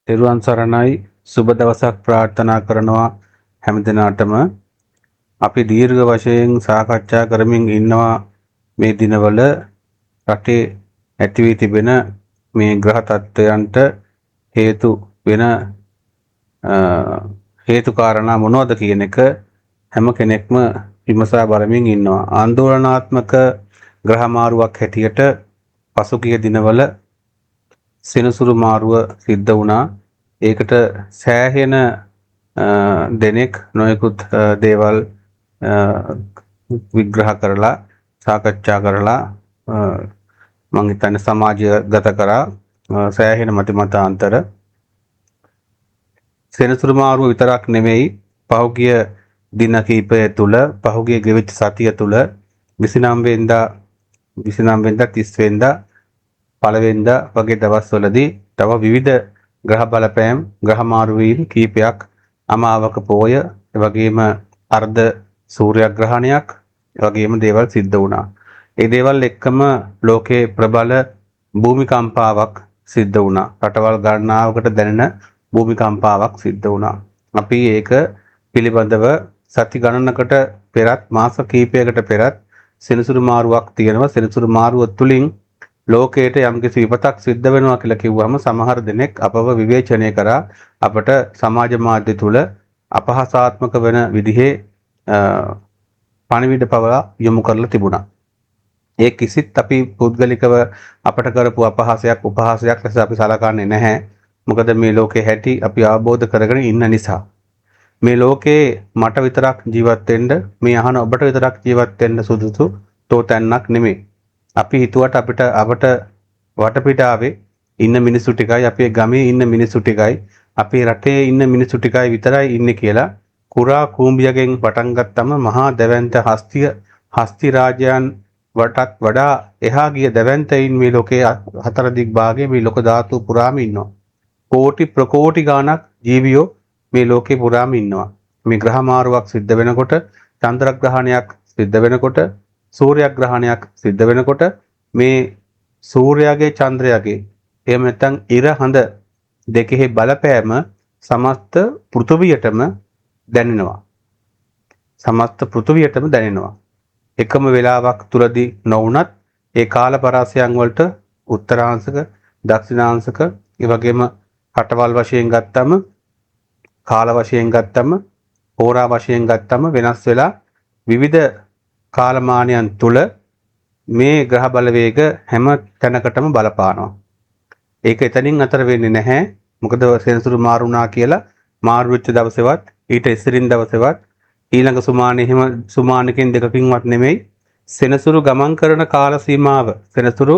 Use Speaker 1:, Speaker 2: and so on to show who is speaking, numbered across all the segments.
Speaker 1: තෙරුවන් සරණයි සුබ දවසක් ප්‍රාර්ථනා කරනවා හැමදිනාටම අපි දීර්ඝ වශයෙන් සාකච්ඡා කරමින් ඉන්නවා මේ දිනවල රටේ ඇති වී තිබෙන මේ ග්‍රහ තත්ත්වයන්ට හේතු වෙන හේතු කාරණා මොනවද කියන එක හැම කෙනෙක්ම විමසා බලමින් ඉන්නවා. ආందోලනාත්මක ග්‍රහ මාරුවක් හැටියට පසුගිය දිනවල සෙනසුරු මාරුව සිද්ධ වුණා. ඒකට සෑහෙන දෙනෙක් නොයෙකුත් දේවල් විග්‍රහ කරලා සාකච්ඡා කරලා මම හිතන්නේ සමාජගත කරා සෑහෙන මතිමතාන්තර. සෙනසුරු මාරුව විතරක් නෙමෙයි පහුගිය දින කිහිපය තුල පහුගිය ගෙවිච්ච සතිය තුල 29 වෙනිදා 30 වෙනිදා පළවෙනිදා වගේ දවස්වලදී තව විවිධ ග්‍රහ බලපෑම් ග්‍රහ මාරු වීම කීපයක් අමාවක පෝය එවැගේම අර්ධ සූර්යග්‍රහණයක් එවැගේම දේවල් සිද්ධ වුණා. ඒ දේවල් එක්කම ලෝකේ ප්‍රබල භූමිකම්පාවක් සිද්ධ වුණා. රටවල් ගණනාවකට දැනෙන භූමිකම්පාවක් සිද්ධ වුණා. අපි ඒක පිළිබඳව සති ගණනකට පෙරත් මාස කිහිපයකට පෙරත් සෙනසුරු මාරුවක් තියෙනවා. සෙනසුරු මාරුව තුලින් ලෝකයට යම්කිසි විපතක් සිද්ධ වෙනවා කියලා කිව්වම සමහර දෙනෙක් අපව විවේචනය කරා අපට සමාජ මාධ්‍ය තුල අපහාසාත්මක වෙන විදිහේ පණිවිඩ පවා යොමු කරලා තිබුණා. ඒ කිසිත් අපි පුද්ගලිකව අපට කරපු අපහාසයක් උපහාසයක් ලෙස අපි සලකන්නේ නැහැ. මොකද මේ ලෝකේ හැටි අපි අවබෝධ කරගෙන ඉන්න නිසා. මේ ලෝකේ මට විතරක් ජීවත් වෙන්න මේ අහන ඔබට විතරක් ජීවත් වෙන්න සුදුසු තෝතැන්නක් නෙමෙයි. අපි හිතුවට අපිට වටපිටාවේ ඉන්න මිනිස්සු ටිකයි අපේ ගමේ ඉන්න මිනිස්සු ටිකයි අපේ රටේ ඉන්න මිනිස්සු ටිකයි විතරයි ඉන්නේ කියලා කුරා කූඹියගෙන් පටන් ගත්තම මහා දැවැන්ත හස්ති රාජයන් වටත් වඩා එහා ගිය දැවැන්තයින් මේ ලෝකේ හතර දිග් භාගයේ මේ ලෝක ධාතු පුරාම ඉන්නවා. කෝටි ප්‍රකෝටි ගාණක් ජීවියෝ මේ ලෝකේ පුරාම ඉන්නවා. මේ ග්‍රහ මාරුවක් සිද්ධ වෙනකොට චන්ද්‍රග්‍රහණයක් සිද්ධ වෙනකොට සූර්යග්‍රහණයක් සිද්ධ වෙනකොට මේ සූර්යාගේ චන්ද්‍රයාගේ එහෙම නැත්නම් ඉර හඳ දෙකෙහි බලපෑම සමස්ත පෘථුවියටම දැනෙනවා. සමස්ත පෘථුවියටම දැනෙනවා. එකම වේලාවක් තුලදී නොවුනත් ඒ කාල පරාසයන් වලට උත්තරාංශක දක්ෂිණාංශක ඒ වගේම රටවල් වශයෙන් ගත්තම කාල වශයෙන් ගත්තම හෝරා වශයෙන් ගත්තම වෙනස් වෙලා විවිධ කාලමානයන් තුල මේ ග්‍රහ බලවේග හැම තැනකටම බලපානවා. ඒක එතනින් අතර වෙන්නේ නැහැ. මොකද සෙනසුරු මාරුණා කියලා මාරු වෙච්ච දවසේවත් ඊට ඉස්සරින් දවසේවත් ඊළඟ සුමානේ එහෙම සුමානකින් දෙකකින්වත් නෙමෙයි සෙනසුරු ගමන් කරන කාල සීමාව සෙනසුරු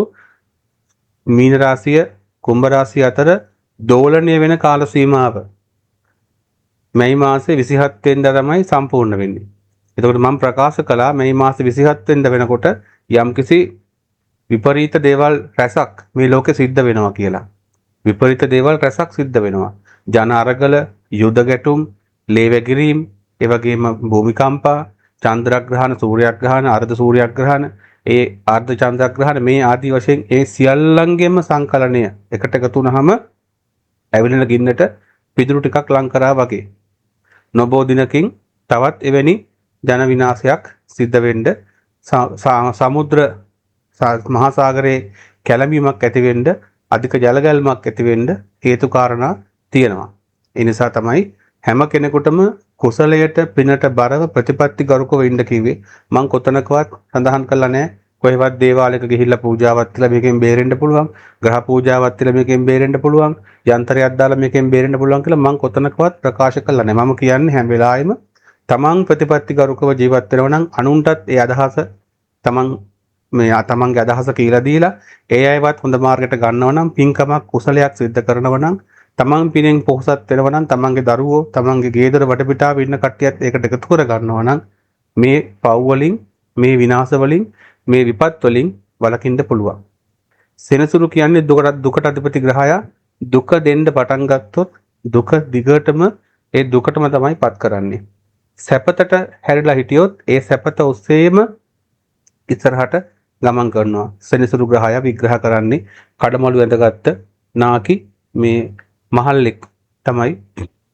Speaker 1: මීන රාශිය කුම්භ රාශිය අතර දෝලණය වෙන කාල සීමාව මැයි මාසේ 27 වෙනිදා තමයි සම්පූර්ණ වෙන්නේ. එතකොට මම ප්‍රකාශ කළා මේ මාසේ 27 වෙනිදා වෙනකොට යම්කිසි විපරීත දේවල් රැසක් මේ ලෝකෙ සිද්ධ වෙනවා කියලා. විපරීත දේවල් රැසක් සිද්ධ වෙනවා. ජන අරගල, යුද ගැටුම්, ලේ වැගිරීම්, ඒ වගේම භූමිකම්පා, චන්ද්‍රග්‍රහණ, සූර්යග්‍රහණ, අර්ධ සූර්යග්‍රහණ, ඒ අර්ධ චන්ද්‍රග්‍රහණ මේ ආදී වශයෙන් ඒ සියල්ලංගෙම සංකලනය එකට එකතු වුනහම ඇවිලෙන ගින්නට පිදුරු ටිකක් ලං කරා වගේ. නොබෝ දිනකින් තවත් එවැනි ජන විනාශයක් සිද්ධ වෙන්න සමුද්‍ර මහා සාගරයේ කැළඹීමක් ඇති වෙන්න අධික ජල ගැල්මක් ඇති වෙන්න හේතු කාරණා තියෙනවා. ඒ නිසා තමයි හැම කෙනෙකුටම කුසලයට පිනට බරව ප්‍රතිපත්ති ගරුකව ඉන්න කිව්වේ. මම කොතනකවත් සඳහන් කළා නැහැ කොහෙවත් දේවාලයක ගිහිල්ලා පූජාවක් තියලා මේකෙන් බේරෙන්න පුළුවන්. ග්‍රහ පූජාවක් තියලා මේකෙන් බේරෙන්න පුළුවන්. යන්ත්‍රයක් දාලා මේකෙන් බේරෙන්න පුළුවන් කියලා මම කොතනකවත් ප්‍රකාශ කළා නැහැ. මම කියන්නේ හැම වෙලාවෙම තමන් ප්‍රතිපත්ති ගරුකව ජීවත් වෙනවා නම් අනුන්ටත් ඒ අදහස තමන්ගේ අදහස කියලා දීලා ඒ අයවත් හොඳ මාර්ගයට ගන්නවා නම් පින්කමක් කුසලයක් සිද්ධ කරනවා නම් තමන් පිනෙන් පොහොසත් වෙනවා නම් තමන්ගේ දරුවෝ තමන්ගේ ගෙදර වටපිටාවේ ඉන්න කට්ටියත් ඒකට එකතු කර ගන්නවා නම් මේ පව් වලින් මේ විනාශ වලින් මේ විපත් වලින් වළකින්න පුළුවන්. සෙනසුරු කියන්නේ දුකට අධිපති ග්‍රහයා දුක දෙන්න පටන් ගත්තොත් දුක දිගටම ඒ දුකටම තමයි පත් කරන්නේ. සැපතට හැරිලා හිටියොත් ඒ සැපත ඔස්සේම ඉස්සරහට ගමන් කරනවා. සෙනසුරු ග්‍රහයා විග්‍රහ කරන්නේ කඩමළු ඇඳගත්ත නාකි මේ මහල්ලෙක් තමයි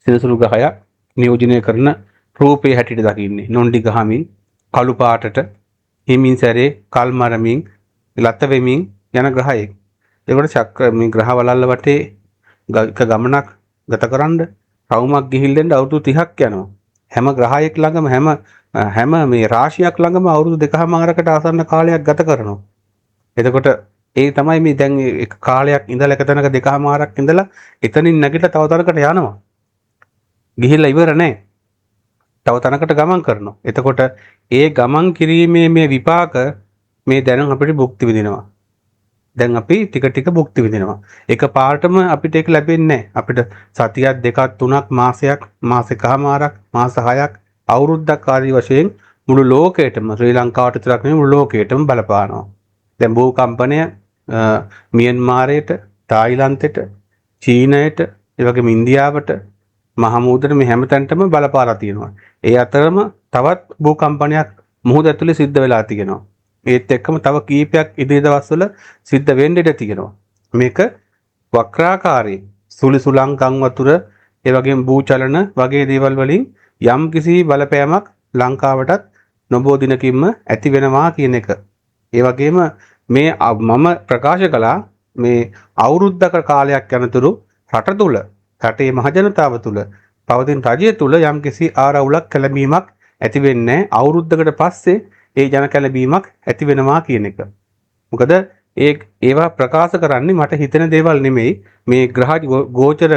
Speaker 1: සෙනසුරු ග්‍රහයක් නියෝජනය කරන රූපේ හැටියට දකින්නේ. නොන්ඩි ගහමින් කළු පාටට හිමින් සැරේ කල් මරමින් ලත වෙමින් යන ග්‍රහයෙක්. ඒකට චක්‍ර මේ ග්‍රහ වලල්ල වටේ එක ගමනක් ගතකරනද රවුමක් ගිහිල්ලෙන්ද අවුරුදු 30ක් යනවා. හැම ග්‍රහයෙක් ළඟම හැම මේ රාශියක් ළඟම අවුරුදු 2කමාරකට ආසන්න කාලයක් ගත කරනවා. එතකොට ඒ තමයි මේ දැන් එක කාලයක් ඉඳලා එක තැනක 2කමාරක් ඉඳලා එතනින් නැගිටලා තව තැනකට යනවා. ගිහිල්ලා ඉවර නැහැ. තව තැනකට ගමන් කරනවා. එතකොට ඒ ගමන් කිරීමේ මේ විපාක මේ දැන් අපිට භුක්ති විඳිනවා. දැන් අපි ටික ටික භුක්ති විඳිනවා. එක පාටම අපිට ඒක ලැබෙන්නේ නැහැ. අපිට සතියක් දෙකක් තුනක් මාසයක් මාසෙකමාරක් මාස 6ක් අවුරුද්දක් ආදී වශයෙන් මුළු ලෝකයටම ශ්‍රී ලංකාවට විතරක් නෙවෙයි මුළු ලෝකයටම බලපානවා. දැන් භූකම්පනය මියන්මාරයට, තායිලන්තයට, චීනයට, ඒ වගේම ඉන්දියාවට, මහමුහුදට මේ හැමතැනටම බලපාලා තියෙනවා. ඒ අතරම තවත් භූකම්පනයක් මුහුද ඇතුලේ සිද්ධ වෙලා තියෙනවා. ඒත් එක්කම තව කීපයක් ඉදිරි දවස්වල සිද්ධ වෙන්න ඉඩ තියෙනවා. මේක වක්‍රාකාරී සුළි සුළංකම් වතුර ඒ වගේම භූචලන වගේ දේවල් වලින් යම් කිසි බලපෑමක් ලංකාවටත් නොබෝ දිනකින්ම ඇති වෙනවා කියන එක. ඒ වගේම මේ මම ප්‍රකාශ කළා මේ අවුරුද්දක කාලයක් යනතුරු රට තුල රටේ මහජනතාව තුල පවතින රජය තුල යම් කිසි ආරවුලක් කැළඹීමක් ඇති වෙන්නේ අවුරුද්දකට පස්සේ ඒ ජන කැළඹීමක් ඇති වෙනවා කියන එක. මොකද ඒවා ප්‍රකාශ කරන්නේ මට හිතෙන දේවල් නෙමෙයි. මේ ග්‍රහ ගෝචර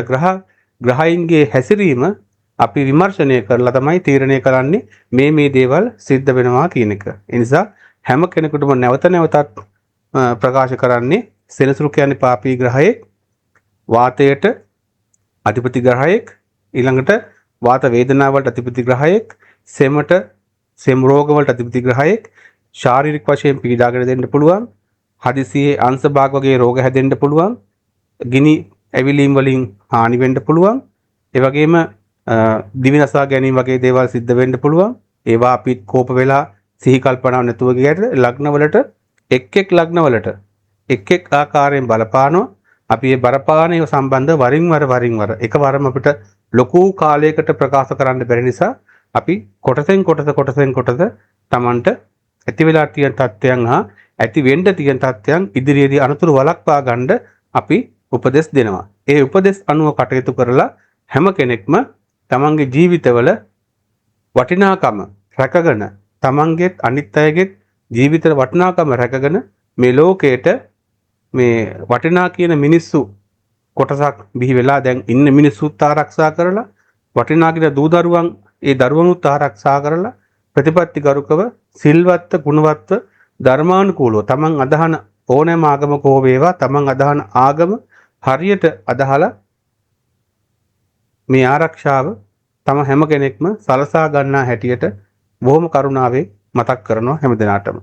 Speaker 1: ග්‍රහයින්ගේ හැසිරීම අපි විමර්ශනය කරලා තමයි තීරණය කරන්නේ මේ දේවල් සිද්ධ වෙනවා කියන එක. ඒ නිසා හැම කෙනෙකුටම නැවත නැවතත් ප්‍රකාශ කරන්නේ සෙනසුරු කියන්නේ පාපී ග්‍රහයෙක්, වාතයට අධිපති ග්‍රහයෙක්, ඊළඟට වාත වේදනාවලට අධිපති ග්‍රහයෙක්, සෙමට සෙම් රෝග වලට අධිපති ග්‍රහයෙක්, ශාරීරික වශයෙන් පීඩාගෙන දෙන්න පුළුවන්, හදිසියේ අංශභාග වගේ රෝග හැදෙන්න පුළුවන්, ගිනි ඇවිලීම් වලින් හානි වෙන්න පුළුවන්, ඒ වගේම දිවිනසා ගැනීම වගේ දේවල් සිද්ධ වෙන්න පුළුවන්. ඒවා අපි කෝප වෙලා සිහි කල්පනාව නැතුව ගියට ලග්නවලට එක් ලග්නවලට එක් ආකාරයෙන් බලපානවා. අපි මේ බලපානය සම්බන්ධ වරින් වර එකවරම අපිට ලොකු කාලයකට ප්‍රකාශ කරන්න බැරි නිසා අපි කොටසෙන් කොටස Tamanට ඇති වෙලා තියෙන තත්ත්වයන් හා ඇති වෙන්න තියෙන තත්ත්වයන් ඉදිරියේදී අනුතුරු වළක්වා ගන්න අපි උපදෙස් දෙනවා. ඒ උපදෙස් අනුව කටයුතු කරලා හැම කෙනෙක්ම තමන්ගේ ජීවිතවල වටිනාකම රැකගෙන තමන්ගේත් අනිත් අයගේත් ජීවිත වටිනාකම රැකගෙන මේ ලෝකයට මේ වටිනා කියන මිනිස්සු කොටසක් බිහි වෙලා දැන් ඉන්න මිනිස්සුත් ආරක්ෂා කරලා වටිනා කියන දූ දරුවන් ඒ දරුවනුත් ආරක්ෂා කරලා ප්‍රතිපත්ති ගරුකව සිල්වත්ව ගුණවත්ව ධර්මානුකූලව තමන් අදහන ඕනෑම ආගමක හෝ වේවා තමන් අදහන ආගම හරියට අදහලා මේ ආරක්ෂාව තම හැම කෙනෙක්ම සලසා ගන්නා හැටියට බොහොම කරුණාවෙන් මතක් කරනවා හැම දිනාටම.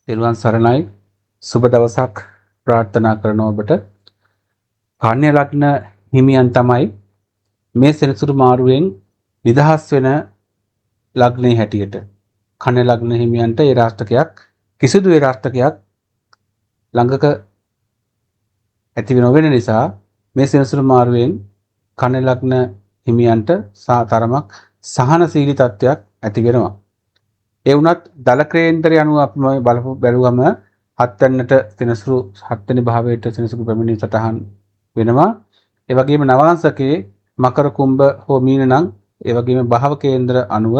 Speaker 1: තෙරුවන් සරණයි. සුබ දවසක් ප්‍රාර්ථනා කරනවා ඔබට. කන්‍යා ලග්න හිමියන් තමයි මේ සෙනසුරු මාරුවෙන් නිදහස් වෙන ලග්නේ හැටියට. කන්‍යා ලග්න හිමියන්ට ඒ රාෂ්ටකයක් කිසිදු ඒ රාෂ්ටකයක් ළඟක ඇති වෙන නිසා මේ සෙනසුරු මාරුවෙන් කන්‍යා ලග්න හිමියන්ට තරමක් සහනශීලී තත්ත්වයක් ඇති වෙනවා. ඒ වුණත් දල කේන්දරය අනුව අපි බැලුවම 7 වෙනිට සෙනසුරු 7 වෙනි භාවයට සෙනසුරු පැමිණීම සටහන් වෙනවා. ඒ වගේම නවාංශකයේ මකර කුම්භ හෝ මීන නම් ඒ වගේම භාව කේන්ද්‍ර අනුව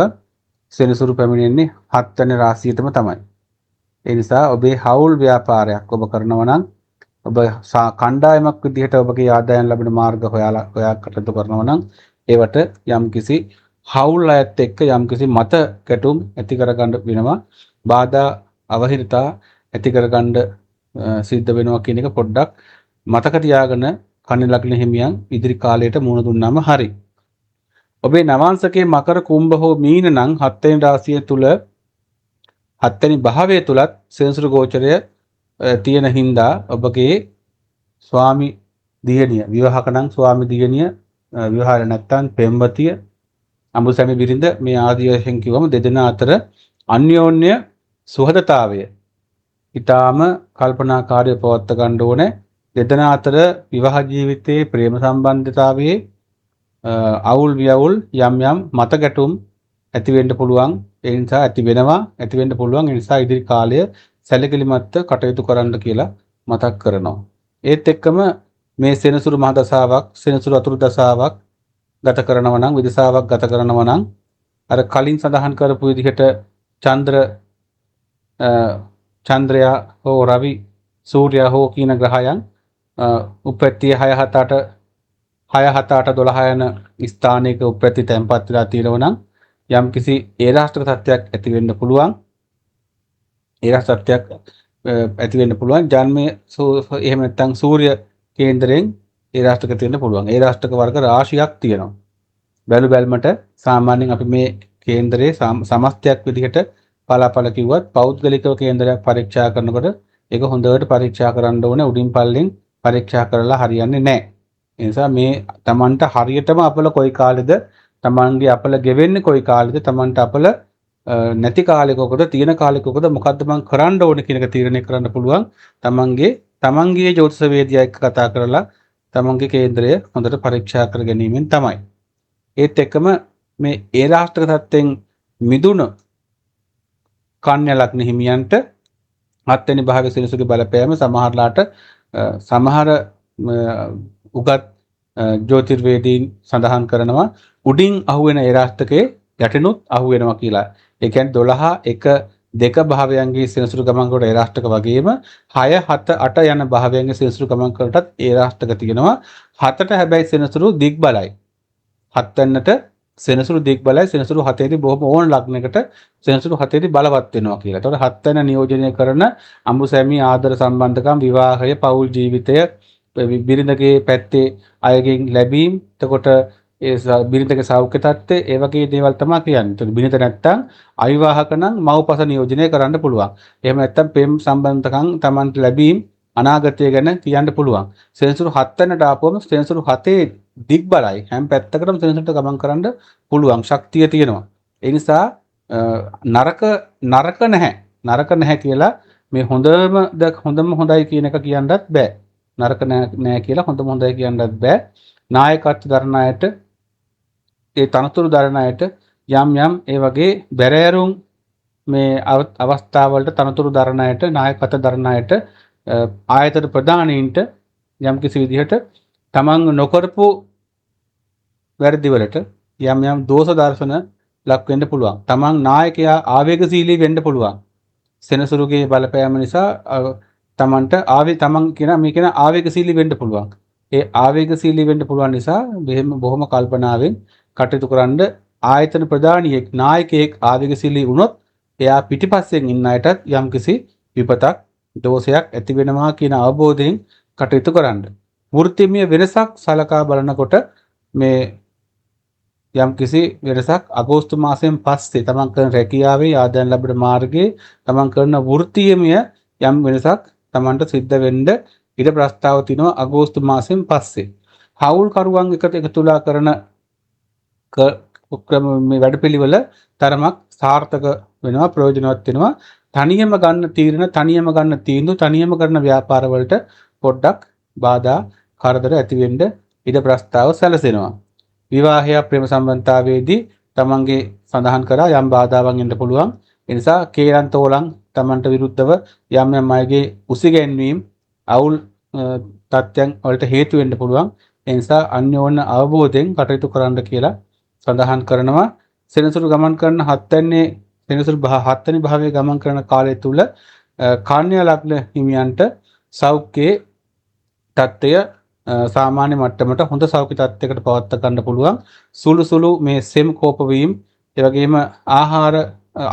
Speaker 1: සෙනසුරු පැමිණෙන්නේ 7 වෙනි රාශියටම තමයි. ඒ නිසා ඔබේ හවුල් ව්‍යාපාරයක් ඔබ කරනවා නම් ඔබ කණ්ඩායමක් විදිහට ඔබගේ ආදායම් ලැබෙන මාර්ග හොයා කටයුතු කරනවා නම් ඒවට යම්කිසි හවුල් අයත් එක්ක යම්කිසි මත ගැටුම් ඇති කරගන්න වෙනවා. බාධා අවහිරතා ඇති කරගන්න සිද්ධ වෙනවා කියන එක පොඩ්ඩක් මතක තියාගෙන කන්‍යා ලග්න හිමියන් ඉදිරි කාලයට මුහුණ දුන්නාම හරි. ඔබේ නවාංශකයේ මකර කුම්භ හෝ මීන නම් 7 වෙනි රාශිය තුල 7 වෙනි භාවය තුලත් සෙනසුරු ගෝචරය තියෙන හින්දා ඔබගේ ස්වාමි දියණිය විවාහක නම් ස්වාමි දියණිය විවාහය නැත්තම් පෙම්වතිය අඹුසැමි බිරිඳ මේ ආදී වශයෙන් කිව්වම දෙදෙනා අතර අන්‍යෝන්‍ය සුහදතාවය ඊටාම කල්පනාකාරීව පවත්වා ගන්න ඕනේ. දෙදෙනා අතර විවාහ ජීවිතයේ ප්‍රේම සම්බන්ධතාවයේ අවුල් වියවුල් යම් යම් මත ගැටුම් ඇති වෙන්න පුළුවන්. ඒ නිසා ඇති වෙන්න පුළුවන්. ඒ නිසා ඉදිරි කාලය සැලකිලිමත්ව කටයුතු කරන්න කියලා මතක් කරනවා. ඒත් එක්කම මේ සෙනසුරු මහ දසාවක්, සෙනසුරු අතුරු දසාවක් ගත කරනවා නම්, විදසාවක් ගත කරනවා නම් අර කලින් සඳහන් කරපු විදිහට චන්ද්‍රයා හෝ රවි සූර්යයා හෝ කියන ග්‍රහයන් උප්පත්තිය 6-7-8 යන ස්ථානයක උප්පත්ති තැන්පත් වෙලා තියෙනවා නම් යම් කිසි ඒරාෂ්ටක තත්ත්වයක් ඇති වෙන්න පුළුවන්. ඒරාෂ්ටක තත්ත්වයක් ඇති වෙන්න පුළුවන්. ජන්මයේ එහෙම නැත්නම් සූර්ය කේන්දරයෙන් ඒරාෂ්ටක තියෙන්න පුළුවන්. ඒරාෂ්ටක වර්ග රාශියක් තියෙනවා. බැලුමට සාමාන්‍යයෙන් අපි මේ කේන්දරයේ සමස්තයක් විදිහට පලාපල කිව්වත් පෞද්ගලිකව කේන්දරයක් පරීක්ෂා කරනකොට ඒක හොඳට පරීක්ෂා කරන්න ඕනේ. උඩින් පල්ලෙන් පරීක්ෂා කරලා හරියන්නේ නැහැ. ඒ නිසා මේ Tamanට හරියටම අපල කොයි කාලෙද, Tamanගේ අපල ගෙවෙන්නේ කොයි කාලෙද, Tamanට අපල නැති කාලෙකකද තියෙන කාලෙකකද මොකද්ද මම කරන්න ඕනේ කියන එක තීරණය කරන්න පුළුවන්. තමන්ගේ ජ්‍යොතිෂ වේදියා එක්ක කතා කරලා තමන්ගේ කේන්දරය හොඳට පරීක්ෂා කර ගැනීමෙන් තමයි. ඒත් එක්කම මේ ඒරාෂ්ටක තත්ත්වෙන් මිදුණු කන්‍යා ලග්න හිමියන්ට හත්වෙනි භාවයේ සෙනසුගේ බලපෑම සමහර උගත් ජ්‍යොතිර්වේදීන් සඳහන් කරනවා උඩින් අහුවෙන ඒරාෂ්ටකයේ යටිනුත් අහුවෙනවා කියලා. ඒ කියන්නේ 12 1 2 භාවයන්ගේ සෙනසුරු ගමන් කරන ඒරාෂ්ටක වගේම 6 7 8 යන භාවයන්ගේ සෙනසුරු ගමන් කරනටත් ඒරාෂ්ටක තියෙනවා. 7ට හැබැයි සෙනසුරු දිග් බලයි. 7 වෙන්නට සෙනසුරු දිග් බලයි. සෙනසුරු 7 දී බොහොම ඕන ලග්නයකට සෙනසුරු 7 දී බලවත් වෙනවා කියලා. ඒතකොට 7 වෙන නියෝජනය කරන අඹුසැමි ආදර සම්බන්ධකම්, විවාහය, පෞල් ජීවිතය, බිරිඳගේ පැත්තේ අයගෙන් ලැබීම්, එතකොට ඒ බිරිඳගේ සෞඛ්‍ය තත්ත්වය, ඒ වගේ දේවල් තමයි කියන්නේ. ඒතකොට බිරිඳ නැත්තම් අවිවාහක නම් මව්පස නියෝජනය කරන්න පුළුවන්. එහෙම නැත්තම් ප්‍රේම සම්බන්ධකම් Tamanට ලැබීම් අනාගතය ගැන කියන්න පුළුවන්. සෙනසුරු 7 වෙනට ආපුවම සෙනසුරු 7 දිග් බලයි. හැම පැත්තකටම සෙනසුරට ගමන් කරන්න පුළුවන් ශක්තිය තියෙනවා. ඒ නිසා නරක නැහැ කියලා මේ හොඳම හොඳයි කියන එක කියන්නත් බෑ. නරක නැහැ කියලා හොඳයි කියන්නත් බෑ. නායකත්ව දරන අයට, ඒ තනතුරු දරන අයට යම් ඒ වගේ බැරෑරුම් මේ අවස්ථාවලට තනතුරු දරන අයට, නායකත්ව දරන අයට, ආයතන ප්‍රධානීන්ට යම් කිසි විදිහට තමන් නොකරපු වැරදි වලට යම් දෝෂ දර්ශන ලක් වෙන්න පුළුවන්. තමන් නායකයා ආවේගශීලී වෙන්න පුළුවන්. සෙනසුරුගේ බලපෑම නිසා තමන්ට ආවේගශීලී වෙන්න පුළුවන්. ඒ ආවේගශීලී වෙන්න පුළුවන් නිසා බොහොම කල්පනාවෙන් කටයුතු කරන්න. ආයතන ප්‍රධානියෙක්, නායකයෙක් ආවේගශීලී වුණොත් එයා පිටිපස්සෙන් ඉන්න අයටත් යම්කිසි විපතක්, දෝෂයක් ඇති වෙනවා කියන අවබෝධයෙන් කටයුතු කරන්න. වෘත්තීය වෙනසක් සලකා බලනකොට මේ යම්කිසි වෙනසක් අගෝස්තු මාසයෙන් පස්සේ තමන් කරන රැකියාවේ ආදායම් ලැබෙන මාර්ගයේ තමන් කරන වෘත්තීයමය යම් වෙනසක් තමන්ට සිද්ධ වෙන්න ඉඩ ප්‍රස්තාව තිනවා අගෝස්තු මාසයෙන් පස්සේ. හවුල් කරුවන් එකතුලා කරන මේ වැඩපිළිවෙල තරමක් සාර්ථක වෙනවා, ප්‍රයෝජනවත් වෙනවා. තනියම ගන්න තීන්දුව, තනියම කරන ව්‍යාපාර වලට පොඩ්ඩක් බාධා කරදර ඇති වෙන්න ඉඩ ප්‍රස්තාව සැලසෙනවා. විවාහය ප්‍රේම සම්බන්ධතාවයේදී තමන්ගේ සඳහන් කරා යම් බාධාවන් එන්න පුළුවන්. ඒ නිසා කේලන්තෝලන් තමන්ට විරුද්ධව යම් අයගේ උසිගැන්වීම් අවුල් තත්ත්වයන් වලට හේතු වෙන්න පුළුවන්. ඒ නිසා අන්‍යෝන්‍ය අවබෝධයෙන් කටයුතු කරන්න කියලා සඳහන් කරනවා. සෙනසුරු ගමන් කරන 7 වෙනි භාවයේ ගමන් කරන කාලය තුල කන්‍යා ලග්න හිමියන්ට සෞඛ්‍යයේ තත්ත්වය සාමාන්‍ය මට්ටමට හොඳ සෞඛ්‍ය තත්ත්වයකට පවත්වා ගන්න පුළුවන්. සුළු මේ සෙම් කෝප වීම, ඒ වගේම ආහාර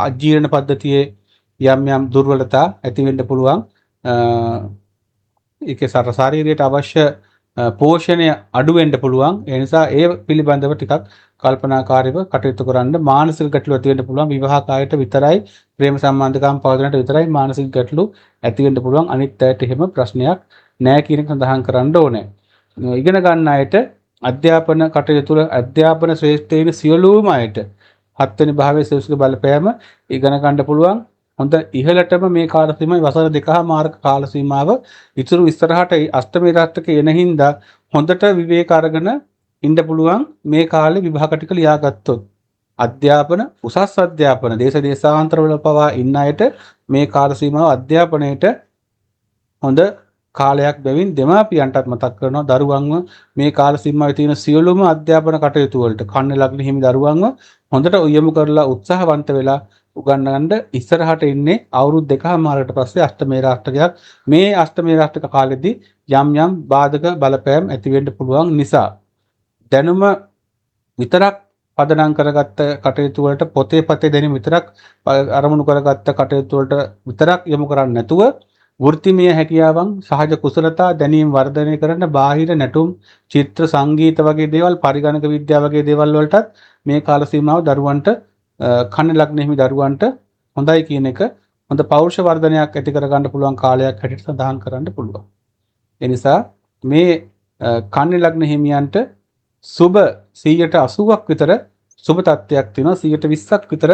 Speaker 1: අජීර්ණ පද්ධතියේ යම් දුර්වලතා ඇති වෙන්න පුළුවන්. ඒකේ ශරීරයට අවශ්‍ය පෝෂණය අඩු වෙන්න පුළුවන්. ඒ නිසා ඒ පිළිබඳව ටිකක් කල්පනාකාරීව කටයුතු කරන්න. මානසික ගැටලු ඇති වෙන්න පුළුවන්. විවාහකාරයට විතරයි, ප්‍රේම සම්බන්ධකම් පවතිනට විතරයි මානසික ගැටලු ඇති වෙන්න පුළුවන්. අනිත් අයට එහෙම ප්‍රශ්නයක් නැහැ කියන එක සඳහන් කරන්න ඕනේ. ඉගෙන ගන්න අයට, අධ්‍යාපන කටයුතු තුළ අධ්‍යාපන ශ්‍රේෂ්ඨ වෙන සියලුම අයට 7 වෙනි භාවයේ සෙනසුගේ බලපෑම ඉගෙන ගන්න පුළුවන්. හොඳ ඉහළටම මේ කාල සීමාවේ වසර දෙකමාරක කාල සීමාව ඉතුරු ඉස්සරහට අෂ්ටමේ දත්තකේ එන හින්දා හොඳට විවේක අරගෙන ඉන්න පුළුවන් මේ කාලේ විභාග ටික ලියාගත්තොත්. අධ්‍යාපන උසස් අධ්‍යාපන දේශ දේශාන්තරවල පවා ඉන්න අයට මේ කාල සීමාව අධ්‍යාපනයේට හොඳ කාලයක් බැවින් දෙමාපියන්ටත් මතක් කරනවා දරුවන්ව මේ කාල සීමාවේ තියෙන සියලුම අධ්‍යාපන කටයුතු වලට කන්නේ ලග්න හිමි දරුවන්ව හොඳට යොමු කරලා උත්සාහවන්ත වෙලා උගන්වන්න ඉස්සරහට ඉන්නේ අවුරුදු දෙකමාරකට පස්සේ අෂ්ටමේ රාෂ්ටකයක් මේ අෂ්ටමේ රාෂ්ටක කාලෙදී යම් යම් බාධක බලපෑම් ඇති වෙන්න පුළුවන් නිසා දැනුම විතරක් පදනම් කරගත්ත කටයුතු වලට පොතේ දැනුම විතරක් අරමුණු කරගත්ත කටයුතු වලට විතරක් යොමු කරන්නේ නැතුව වෘත්තිමය හැකියාවන් සහජ කුසලතා දැනීම් වර්ධනය කරන බාහිර නැටුම් චිත්‍ර සංගීත වගේ දේවල් පරිගණක විද්‍යාව වගේ දේවල් වලටත් මේ කාල සීමාව දරුවන්ට කන්න ලග්න හිමි දරුවන්ට හොඳයි කියන එක හොඳ පෞරුෂ වර්ධනයක් ඇති කරගන්න පුළුවන් කාලයක් හැටියට සඳහන් කරන්න පුළුවන්. ඒ නිසා මේ කන්න ලග්න හිමියන්ට සුබ 180ක් විතර සුබ තත්ත්වයක් තියෙනවා 120ක් විතර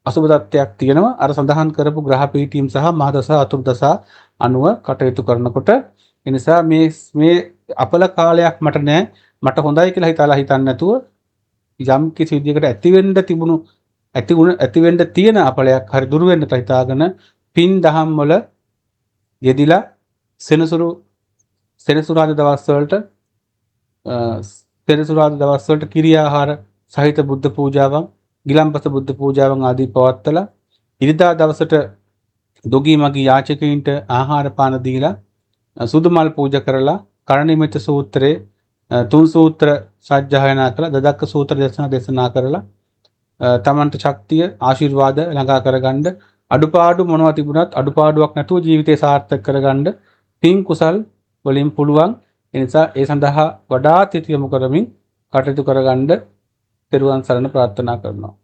Speaker 1: අසුබ තත්ත්වයක් තියෙනවා අර සඳහන් කරපු ග්‍රහ පීඨීම් සහ මහදස අතුරුදසා අනුව කටයුතු කරනකොට ඒ නිසා මේ අපල කාලයක් මට නෑ මට හොඳයි කියලා හිතලා හිතන්නේ නැතුව යම් කිසි විදියකට ඇති වෙන්න තියෙන අපලයක් හරි දුරු වෙන්න හිතාගෙන පින් දහම් වල යෙදිලා සෙනසුරාදා දවස් වලට කිරි ආහාර සහිත බුද්ධ පූජාවන් ගිලම්පස බුද්ධ පූජාවන් ආදී පවත්වලා ඉරිදා දවසට දොගී මගී යාචකයින්ට ආහාර පාන දීලා සුදු මල් පූජා කරලා කරණීයමිත සූත්‍රයේ තුන් සූත්‍ර සජ්ජායනා කරලා දදක්ක සූත්‍ර දේශනා කරලා තමන්ට ශක්තිය ආශිර්වාද ළඟා කරගන්න අඩුපාඩු මොනවා තිබුණත් අඩුපාඩුවක් නැතුව ජීවිතය සාර්ථක කරගන්න පින් කුසල් වලින් පුළුවන්. ඒ නිසා ඒ සඳහා වඩාත් යොමු කරමින් කටයුතු කරගන්න තෙරුවන් සරණ ප්‍රාර්ථනා කරනවා.